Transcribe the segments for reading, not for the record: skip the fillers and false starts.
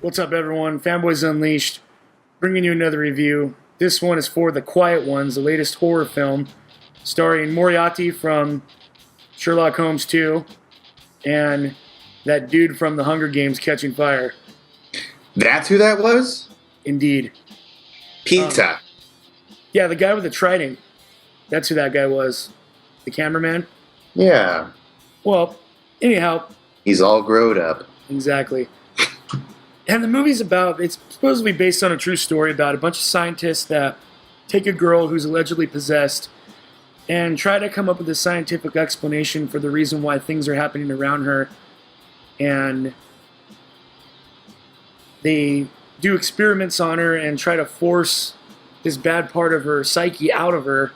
What's up, everyone? Fanboys Unleashed, bringing you another review. This one is for The Quiet Ones, the latest horror film, starring Moriarty from Sherlock Holmes 2, and that dude from The Hunger Games Catching Fire. That's who that was? Indeed. Pizza. Yeah, the guy with the trident. That's who that guy was. The cameraman. Yeah. Well, anyhow. He's all grown up. Exactly. And the movie's it's supposedly based on a true story about a bunch of scientists that take a girl who's allegedly possessed and try to come up with a scientific explanation for the reason why things are happening around her. And they do experiments on her and try to force this bad part of her psyche out of her.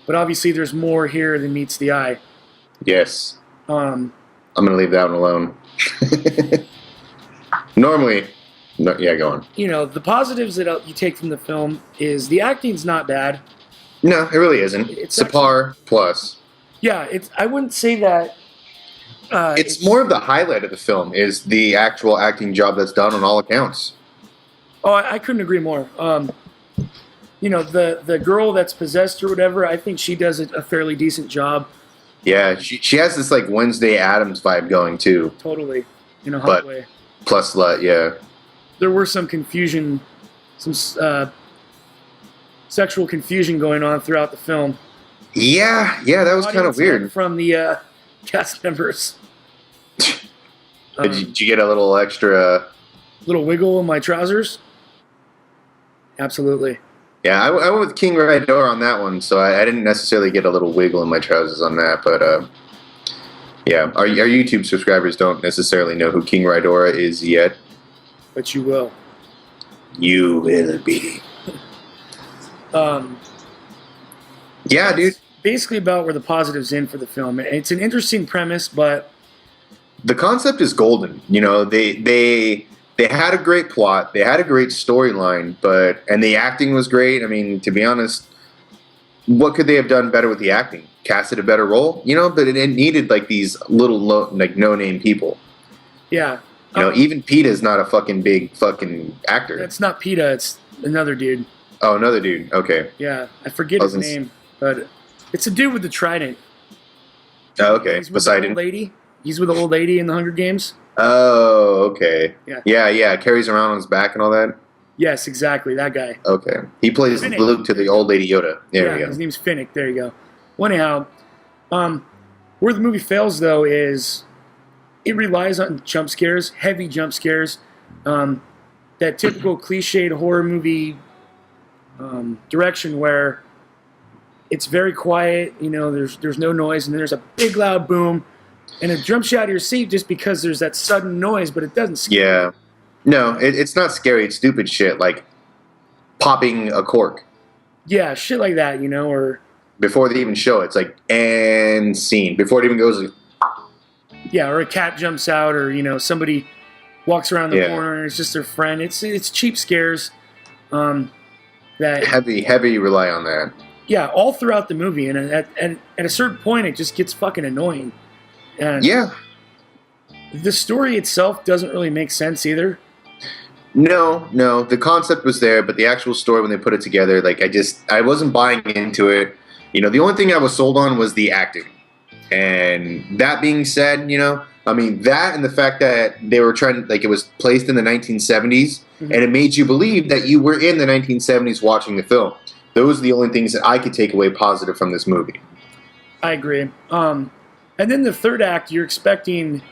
But obviously there's more here than meets the eye. Yes. I'm going to leave that one alone. Normally, no, yeah, go on. You know, the positives that you take from the film is the acting's not bad. No, it really isn't. It's a par plus. Yeah, I wouldn't say that. It's more of the highlight of the film is the actual acting job that's done on all accounts. Oh, I couldn't agree more. You know, the girl that's possessed or whatever, I think she does a fairly decent job. Yeah, she has this like Wednesday Addams vibe going too. Totally, in a hot way. Plus slut, yeah. There were some confusion, some sexual confusion going on throughout the film. Yeah, that was kind of weird. From the cast members. Did you get a little extra... Little wiggle in my trousers? Absolutely. Yeah, I went with King Rydor on that one, so I didn't necessarily get a little wiggle in my trousers on that, but... Yeah, our YouTube subscribers don't necessarily know who King Rydora is yet. But you will. You will be. Yeah, dude. Basically about where the positives in for the film. It's an interesting premise, but... The concept is golden. You know, they had a great plot. They had a great storyline, and the acting was great. I mean, to be honest, what could they have done better with the acting? Casted a better role, you know, but it needed like these little no-name people. Yeah. You know, even PETA's not a fucking big fucking actor. It's not PETA, it's another dude. Oh, another dude. Okay. Yeah, I forget his name, but it's a dude with the trident. Oh, okay. He's with the old lady. He's with the old lady in the Hunger Games. Oh, okay. Yeah. Yeah. Carries around on his back and all that. Yes, exactly. That guy. Okay. He plays Finnick. Luke to the old lady Yoda. There we go. His name's Finnick. There you go. Well, anyhow, where the movie fails, though, is it relies on jump scares, heavy jump scares, that typical cliched horror movie direction where it's very quiet, you know, there's no noise, and then there's a big loud boom, and it jumps you out of your seat just because there's that sudden noise, but it doesn't scare you. Yeah. No, it's not scary. It's stupid shit, like popping a cork. Yeah, shit like that, you know, or... Before they even show it, it's like, and scene. Before it even goes... Like, yeah, or a cat jumps out, or, you know, somebody walks around the corner and it's just their friend. It's cheap scares that... Heavy rely on that. Yeah, all throughout the movie, and at a certain point, it just gets fucking annoying. And yeah. The story itself doesn't really make sense either. No. The concept was there, but the actual story, when they put it together, like, I wasn't buying into it. You know, the only thing I was sold on was the acting. And that being said, you know, I mean, that and the fact that they were trying, like, it was placed in the 1970s, and it made you believe that you were in the 1970s watching the film. Those are the only things that I could take away positive from this movie. I agree. And then the third act, you're expecting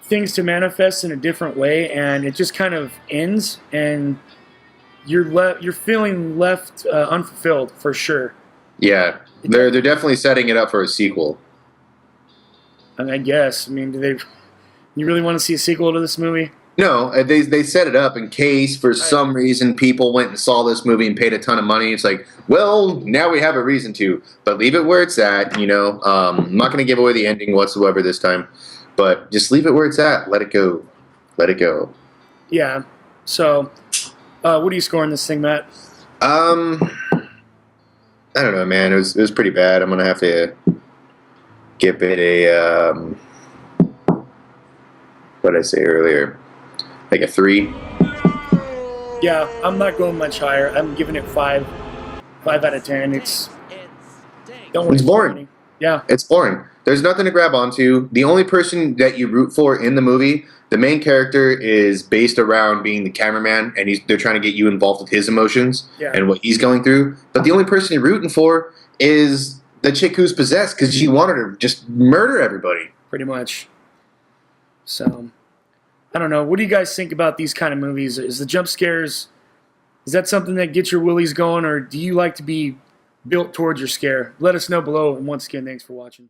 things to manifest in a different way, and it just kind of ends, and you're feeling left unfulfilled for sure. Yeah, they're definitely setting it up for a sequel. I guess. I mean, you really want to see a sequel to this movie? No, they set it up in case for some reason people went and saw this movie and paid a ton of money. It's like, well, now we have a reason to, but leave it where it's at. I'm not going to give away the ending whatsoever this time, but just leave it where it's at. Let it go. Let it go. Yeah. So, what are you scoring this thing, Matt? I don't know, man. It was pretty bad. I'm gonna have to give it a what did I say earlier? Like a 3. Yeah, I'm not going much higher. I'm giving it 5 out of 10. It's boring. Yeah, It's boring. There's nothing to grab onto. The only person that you root for in the movie, the main character, is based around being the cameraman, and they're trying to get you involved with his emotions and what he's going through. But the only person you're rooting for is the chick who's possessed because she wanted to just murder everybody. Pretty much. So, I don't know. What do you guys think about these kind of movies? Is the jump scares, is that something that gets your willies going, or do you like to be built towards your scare? Let us know below, and once again, thanks for watching.